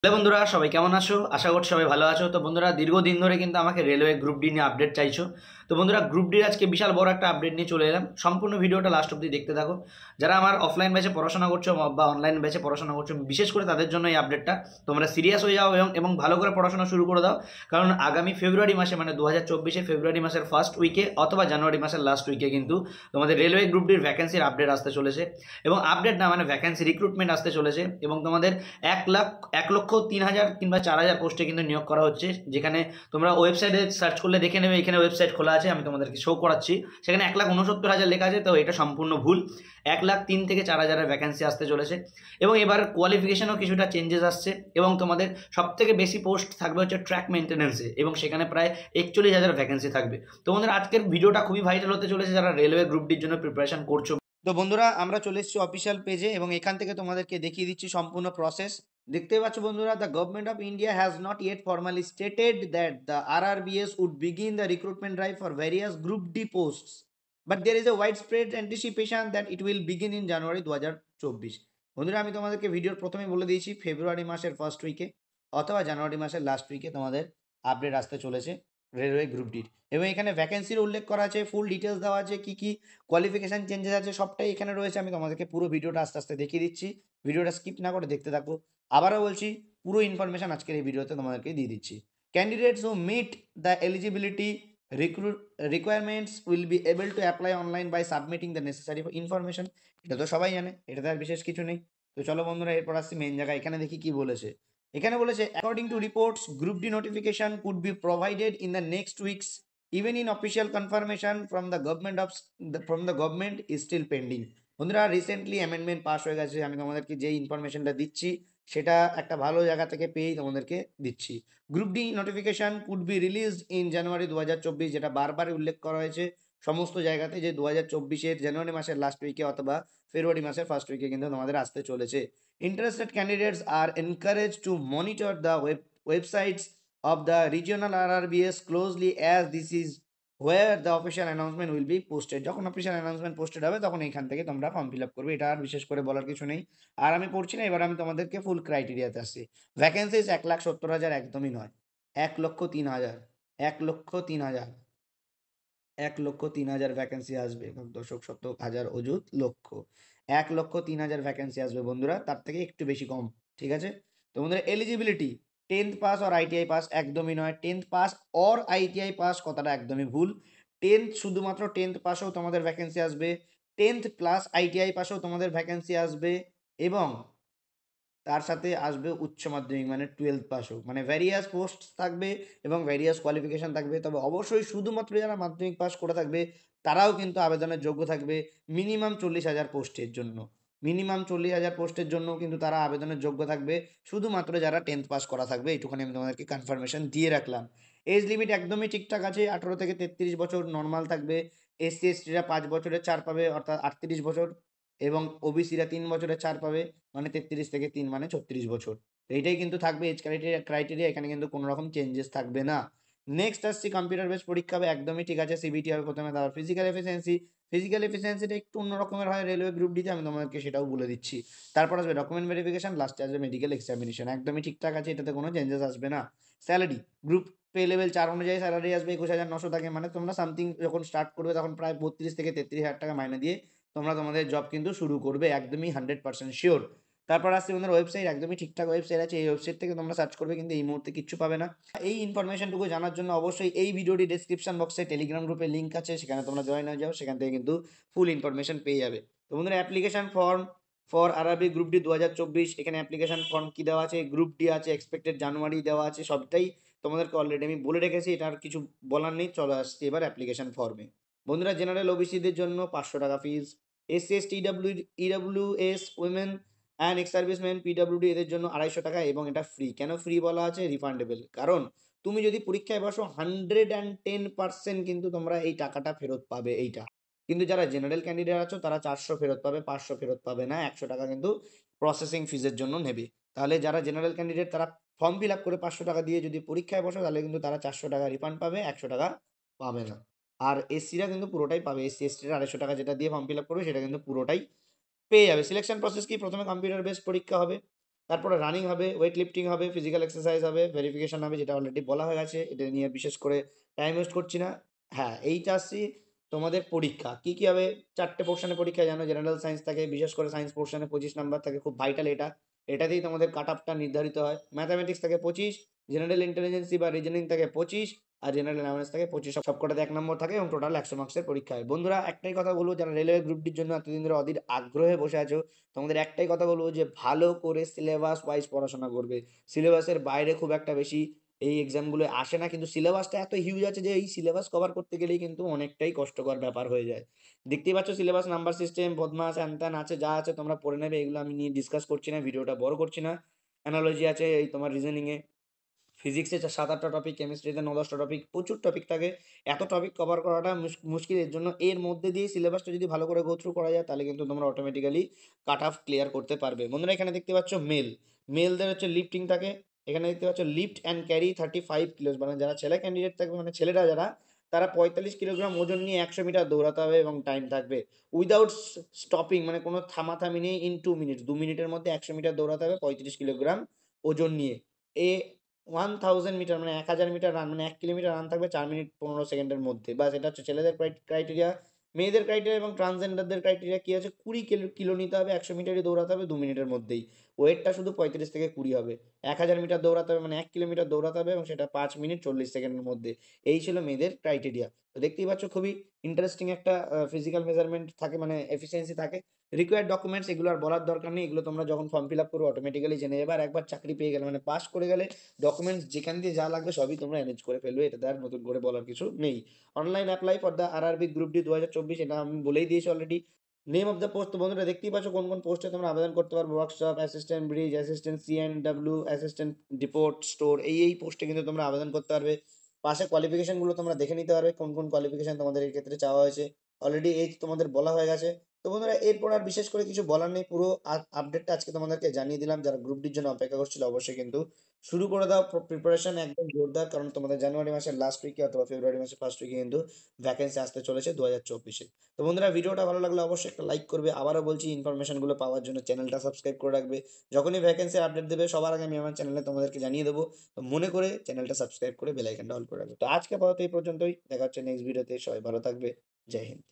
Hello বন্ধুরা, সবাই কেমন আছো? আশা করছি সবাই ভালো আছো। তো বন্ধুরা, দীর্ঘদিন ধরে কিন্তু আমাকে রেলওয়ে গ্রুপ ডি নিয়ে আপডেট চাইছো। তো বন্ধুরা, গ্রুপ ডির আজকে বিশাল বড় একটা আপডেট নিয়ে চলে এলাম। সম্পূর্ণ ভিডিওটা লাস্ট অব্দি দেখতে থাকো। যারা আমার অফলাইন ব্যাচে পড়াশোনা করছো বা অনলাইন ব্যাচে পড়াশোনা করছো, বিশেষ করে তাদের জন্য এই আপডেটটা। তোমরা সিরিয়াস হয়ে যাও এবং ভালো করে পড়াশোনা শুরু করে দাও। কারণ আগামী ফেব্রুয়ারি মাসে, মানে 2024 ফেব্রুয়ারি মাসের ফার্স্ট উইকে অথবা জানুয়ারি মাসের লাস্ট উইকে কিন্তু তোমাদের রেলওয়ে গ্রুপ ডির ভ্যাকেন্সির আপডেট আসতে চলেছে। এবং আপডেট না, মানে ভ্যাকেন্সি রিক্রুটমেন্ট আসতে চলেছে। এবং তোমাদের 1,03,000 কিংবা 4,000 পোস্টে কিন্তু নিয়োগ করা হচ্ছে। যেখানে তোমরা ওয়েবসাইটে সার্চ করলে দেখে নেবে, এখানে ওয়েবসাইট খোলা আছে, আমি তোমাদেরকে শো করাচ্ছি। সেখানে 1,69,000 লেখা আছে, তো এটা সম্পূর্ণ ভুল। 1,03,000 থেকে 4,000 ভ্যাকেন্সি আসতে চলেছে। এবং এবার কোয়ালিফিকেশনও কিছুটা চেঞ্জেস আসছে। এবং তোমাদের সব থেকে বেশি পোস্ট থাকবে হচ্ছে ট্র্যাক মেনটেন্যান্সে, এবং সেখানে প্রায় 41,000 ভ্যাকেন্সি থাকবে। তো বন্ধুরা, আজকের ভিডিওটা খুবই ভাইরাল হতে চলেছে যারা রেলওয়ে গ্রুপ ডির জন্য প্রিপারেশন করছো। তো বন্ধুরা, আমরা চলে এসেছি অফিসিয়াল পেজে এবং এখান থেকে তোমাদেরকে দেখিয়ে দিচ্ছি সম্পূর্ণ প্রসেস। দেখতে পাচ্ছ বন্ধুরা, the government of India has not yet formally stated that the RRBs would begin the recruitment drive for various group D posts, but there is a widespread anticipation that it will begin in January 2024। বন্ধুরা, আমি তোমাদেরকে ভিডিওর প্রথমে বলে দিয়েছি ফেব্রুয়ারি মাসের first উইকে অথবা জানুয়ারি মাসের লাস্ট উইকে তোমাদের আপডেট আসতে চলেছে রেলওয়ে গ্রুপ ডির। এবং এখানে ভ্যাকেন্সির উল্লেখ করা আছে, ফুল ডিটেলস দেওয়া আছে, কি কি কোয়ালিফিকেশান চেঞ্জেস আছে, সবটাই এখানে রয়েছে। আমি তোমাদেরকে পুরো ভিডিওটা আস্তে আস্তে দেখিয়ে দিচ্ছি। ভিডিওটা স্কিপ না করে দেখতে থাকো। আবারও বলছি, পুরো ইনফরমেশন আজকের এই ভিডিওতে তোমাদেরকে দিয়ে দিচ্ছি। Candidates who meet the eligibility requirements will be able to apply online by submitting the necessary information. এটা তো সবাই জানে, এটাতে আর বিশেষ কিছু নেই। তো চলো বন্ধুরা, এরপর আসছি মেন জায়গায়। এখানে দেখি কি বলেছে। এখানে বলেছে, according to reports group D notification could be provided in the next weeks, even in official confirmation from the government is still pending. বন্ধুরা, রিসেন্টলি অ্যামেন্ডমেন্ট পাস হয়ে গেছে। আমি তোমাদেরকে যে ইনফরমেশনটা দিচ্ছি সেটা একটা ভালো জায়গা থেকে পেয়েই তোমাদেরকে দিচ্ছি। Group D notification could B released in January 2024, যেটা বারবার উল্লেখ করা হয়েছে সমস্ত জায়গাতে, যে 2024-এর জানুয়ারি মাসের লাস্ট উইকে অথবা ফেব্রুয়ারি মাসের ফার্স্ট উইকে কিন্তু তোমাদের আসতে চলেছে। Interested candidates are encourage to monitor the websites of the regional RRBS closely, as this is where the official announcement will be posted. যখন অফিসিয়াল অ্যানাউন্সমেন্ট পোস্টেড হবে তখন এইখান থেকে তোমরা ফর্ম ফিল আপ করবে। এটা আর বিশেষ করে বলার কিছু নেই। আর আমি পড়ছি না, এবার আমি তোমাদেরকে ফুল ক্রাইটেরিয়াতে আসছি। ভ্যাকেন্সিজ 1,70,000 একদমই নয়, 1,03,000, 1,03,000, 1,03,000 ভ্যাকেন্সি আসবে। দশক শতক হাজার অযুত লক্ষ, 1,03,000 ভ্যাকেন্সি আসবে বন্ধুরা, তার থেকে একটু বেশি কম। ঠিক আছে? তো বন্ধুরা, eligibility 10th pass or ITI pass একদমই নয়। 10th pass or ITI pass কথাটা একদমই ভুল। 10th, শুধুমাত্র 10th পাসেও তোমাদের ভ্যাকেন্সি আসবে। 10th প্লাস আইটিআই পাসেও তোমাদের ভ্যাকেন্সি আসবে। এবং তার সাথে আসবে উচ্চ মাধ্যমিক, মানে 12th পাসও, মানে ভ্যারিয়াস পোস্ট থাকবে এবং ভ্যারিয়াস কোয়ালিফিকেশন থাকবে। তবে অবশ্যই শুধুমাত্র যারা মাধ্যমিক পাস করে থাকবে তারাও কিন্তু আবেদনের যোগ্য থাকবে। মিনিমাম 40,000 পোস্টের জন্য, মিনিমাম 40,000 পোস্টের জন্য কিন্তু তারা আবেদনের যোগ্য থাকবে, শুধুমাত্র যারা 10th পাস করা থাকবে। এইটুখানি আমি তোমাদেরকে কনফার্মেশন দিয়ে রাখলাম। এজ লিমিট একদমই ঠিকঠাক আছে, 18 থেকে 33 বছর নর্মাল থাকবে। এসসি এসটিরা 5 বছরের ছাড় পাবে, অর্থাৎ 38 বছর। এবং ওবিসিরা 3 বছরের ছাড় পাবে, মানে 33 থেকে 3 মানে 36 বছর। তো এইটাই কিন্তু থাকবে এজ ক্রাইটেরিয়া। এখানে কিন্তু কোনো রকম চেঞ্জেস থাকবে না। নেক্সট আসছি, কম্পিউটার বেস পরীক্ষা হবে, একদমই ঠিক আছে। সিবিটি হবে প্রথমে, তারপর ফিজিক্যাল এফিসিয়েন্সি। ফিজিক্যাল এফিসিয়েন্সিটা একটু অন্য রকমের হয় রেলওয়ে গ্রুপ ডিতে, আমি তোমাদেরকে সেটাও বলে দিচ্ছি। তারপর আসবে ডকুমেন্ট ভেরিফিকেশন, লাস্টে আসবে মেডিকেল এক্সামিনেশন। একদমই ঠিকঠাক আছে, এটাতে কোনো চেঞ্জেস আসবে না। স্যালারি, গ্রুপ পে লেভেল 4 অনুযায়ী স্যালারি আসবে 21,900 থাকে, মানে তোমরা সামথিং যখন স্টার্ট করবে তখন প্রায় 32 থেকে 33,000 টাকা মাইনে দিয়ে তোমরা তোমাদের জব কিন্তু শুরু করবে, একদমই 100% শিওর। তারপর আসছে তোমাদের ওয়েবসাইট, একদমই ঠিকঠাক ওয়েবসাইট আছে। এই ওয়েবসাইট থেকে তোমরা সার্চ করবে, কিন্তু এই মুহূর্তে কিচ্ছু পাবে না। এই ইনফরমেশনটুকু জানার জন্য অবশ্যই এই ভিডিওটি ডেসক্রিপশন বক্সে টেলিগ্রাম গ্রুপের লিঙ্ক আছে, সেখানে তোমরা জয়েন হয়ে যাও, সেখান থেকে কিন্তু ফুল ইনফরমেশন পেয়ে যাবে। তো বন্ধুরা, application form for RRB group D 2024, এখানে অ্যাপ্লিকেশন ফর্ম কি দেওয়া আছে, গ্রুপ ডি আছে, এক্সপেক্টেড জানুয়ারি দেওয়া আছে, সবটাই তোমাদেরকে অলরেডি আমি বলে রেখেছি, এটা আর কিছু বলার নেই। চলে আসছে এবার অ্যাপ্লিকেশন ফর্মে। বন্ধুরা, জেনারেল ওবিসিদের জন্য 500 টাকা fees. SC ST EWS women and ex serviceman পিডাব্লিউডি এদের জন্য 250 টাকা, এবং এটা ফ্রি। কেন ফ্রি বলা আছে? রিফান্ডেবল। কারণ তুমি যদি পরীক্ষায় বসো 110% কিন্তু তোমরা এই টাকাটা ফেরত পাবে এইটা। কিন্তু যারা জেনারেল ক্যান্ডিডেট আছো তারা 400 ফেরত পাবে, 500 ফেরত পাবে না। 100 টাকা কিন্তু প্রসেসিং ফিজের জন্য নেবে। তাহলে যারা জেনারেল ক্যান্ডিডেট তারা ফর্ম ফিল আপ করে 500 টাকা দিয়ে যদি পরীক্ষায় বসো, তাহলে কিন্তু তারা 400 টাকা রিফান্ড পাবে, 100 টাকা পাবে না। আর এসসিরা কিন্তু পুরোটাই পাবে। এসসি এসটিরা 250 টাকা যেটা দিয়ে ফর্ম ফিল আপ করবে সেটা কিন্তু পুরোটাই পেয়ে যাবে। সিলেকশন প্রসেস কি? প্রথমে কম্পিউটার বেসড পরীক্ষা হবে, তারপরে রানিং হবে, ওয়েট লিফটিং হবে, ফিজিক্যাল এক্সারসাইজ হবে, ভেরিফিকেশন হবে, যেটা অলরেডি বলা হয়ে গেছে, এটা নিয়ে বিশেষ করে টাইম ওয়েস্ট করছি না। হ্যাঁ, এইটা আসছি তোমাদের পরীক্ষা কী কী হবে। 4টে পোর্শনে পরীক্ষা জানো, জেনারেল সায়েন্স থাকে, বিশেষ করে সায়েন্স পোর্শনে 25 নাম্বার থাকে, খুব ভাইটাল এটা, এটাতেই তোমাদের কাট আপটা নির্ধারিত হয়। ম্যাথামেটিক্স থাকে 25, জেনারেল ইন্টেলিজেন্সি বা রিজনিং থাকে 25, আর জেনারেল অ্যাওয়ারনেস থাকে 25, সবকটাতে 1 নম্বর থাকে এবং টোটাল 100 মার্কসের পরীক্ষা হয়। বন্ধুরা একটাই কথা বলবো, যারা রেলওয়ে গ্রুপ ডির জন্য এতদিন ধরে অধীর আগ্রহে বসে আছো, তোমাদের একটাই কথা বলবো যে ভালো করে সিলেবাস ওয়াইজ পড়াশোনা করবে। সিলেবাসের বাইরে খুব একটা বেশি এই এক্সামগুলো আসে না, কিন্তু সিলেবাসটা এত হিউজ আছে যে এই সিলেবাস কভার করতে গেলেই কিন্তু অনেকটাই কষ্টকর ব্যাপার হয়ে যায়। দেখতেই পাচ্ছ সিলেবাস, নাম্বার সিস্টেম, বদমাস, হ্যান ত্যান আছে, যা আছে তোমরা পড়ে নেবে, এগুলো আমি নিয়ে ডিসকাস করছি না, ভিডিওটা বড় করছি না। অ্যানালজি আছে এই তোমার রিজনিংয়ে, ফিজিক্সে 7-8টা টপিক, কেমিস্ট্রিতে 9-10টা টপিক, প্রচুর টপিক থাকে। এত টপিক কভার করাটা মুশকিল, এর জন্য এর মধ্যে দিয়ে সিলেবাসটা যদি ভালো করে গো থ্রু করা যায় তাহলে কিন্তু তোমরা অটোমেটিক্যালি কাট অফ ক্লিয়ার করতে পারবে। বন্ধুরা এখানে দেখতে পাচ্ছ মেলদের হচ্ছে লিফটিং থাকে, এখানে দেখতে পাচ্ছ লিফট অ্যান্ড ক্যারি 35 কিলোস, মানে যারা ছেলে ক্যান্ডিডেট থাকবে, মানে ছেলেরা যারা, তারা 45 কিলোগ্রাম ওজন নিয়ে 100 মিটার দৌড়াতে হবে এবং টাইম থাকবে উইদাউট স্টপিং, মানে কোনো থামাথামি নেই, ইন 2 মিনিটস, 2 মিনিটের মধ্যে 100 মিটার দৌড়াতে হবে 35 কিলোগ্রাম ওজন নিয়ে। এ 1000 মিটার মানে 1000 মিটার রান, মানে 1 কিলোমিটার রান থাকবে 4 মিনিট 15 সেকেন্ডের মধ্যে। বাস এটা হচ্ছে ছেলেদের ক্রাইটেরিয়া। মেয়েদের ক্রাইটেরিয়া এবং ট্রান্সজেন্ডারদের ক্রাইটেরিয়া কী আছে, 20 কিলো নিতে হবে, 100 মিটারই দৌড়াতে হবে 2 মিনিটের মধ্যেই, ওয়েটটা শুধু 35 থেকে 20 হবে। 1000 মিটার দৌড়াতে হবে, মানে 1 কিলোমিটার দৌড়াতে হবে এবং সেটা 5 মিনিট 40 সেকেন্ডের মধ্যে। এই ছিল মেয়েদের ক্রাইটেরিয়া। তো দেখতেই পাচ্ছ খুবই ইন্টারেস্টিং একটা ফিজিক্যাল মেজারমেন্ট থাকে, মানে এফিসিয়েন্সি থাকে। রিকোয়ার্ড ডকুমেন্টস এগুলো আর বলার দরকার নেই, এগুলো তোমরা যখন ফর্ম ফিল আপ করো অটোমেটিক্যালি জেনে যাবে। আর একবার চাকরি পেয়ে গেলে, মানে পাস করে গেলে, ডকুমেন্টস যেখান দিয়ে যা লাগবে সবই তোমরা অ্যারেঞ্জ করে ফেলবে, এটাতে আর নতুন করে বলার কিছু নেই। Online apply for the RRB group D 2024, এটা আমি বলেই দিয়েছি already. Name of the post, তো বন্ধুরা দেখতেই পাচ্ছ কোন কোন পোস্টে তোমরা আবেদন করতে পারবে। Workshop assistant, bridge assistant, CNW assistant, deport store, এই পোস্টে কিন্তু তোমরা আবেদন করতে পারবে। পাশে কোয়ালিফিকেশনগুলো তোমরা দেখে নিতে পারবে, কোন কোন কোয়ালিফিকেশন তোমাদের এই ক্ষেত্রে চাওয়া হয়েছে, অলরেডি এই তোমাদের বলা হয়ে গেছে। তো বন্ধুরা এরপর আর বিশেষ করে কিছু বলার নেই, পুরো আপডেটটা আজকে তোমাদেরকে জানিয়ে দিলাম। যারা গ্রুপ ডির জন্য অপেক্ষা করছিল অবশ্যই কিন্তু শুরু করে দাও প্রিপারেশন একদম জোরদার, কারণ তোমাদের জানুয়ারি মাসের লাস্ট উইকে অথবা ফেব্রুয়ারি মাসের ফার্স্ট উইকে কিন্তু ভ্যাকেন্সি আসতে চলেছে 2024-এ। তো বন্ধুরা ভিডিওটা ভালো লাগলে অবশ্যই একটা লাইক করবে, আবারও বলছি ইনফরমেশনগুলো পাওয়ার জন্য চ্যানেলটা সাবস্ক্রাইব করে রাখবে। যখনই ভ্যাকেন্সির আপডেট দেবে সবার আগে আমি আমার চ্যানেলে তোমাদেরকে জানিয়ে দেবো, তো মনে করে চ্যানেলটা সাবস্ক্রাইব করে বেল আইকনটা অল করে রাখবে। তো আজকে আপাতত এই পর্যন্তই, দেখা হচ্ছে নেক্সট ভিডিওতে, সবাই ভালো থাকবে, জয় হিন্দ।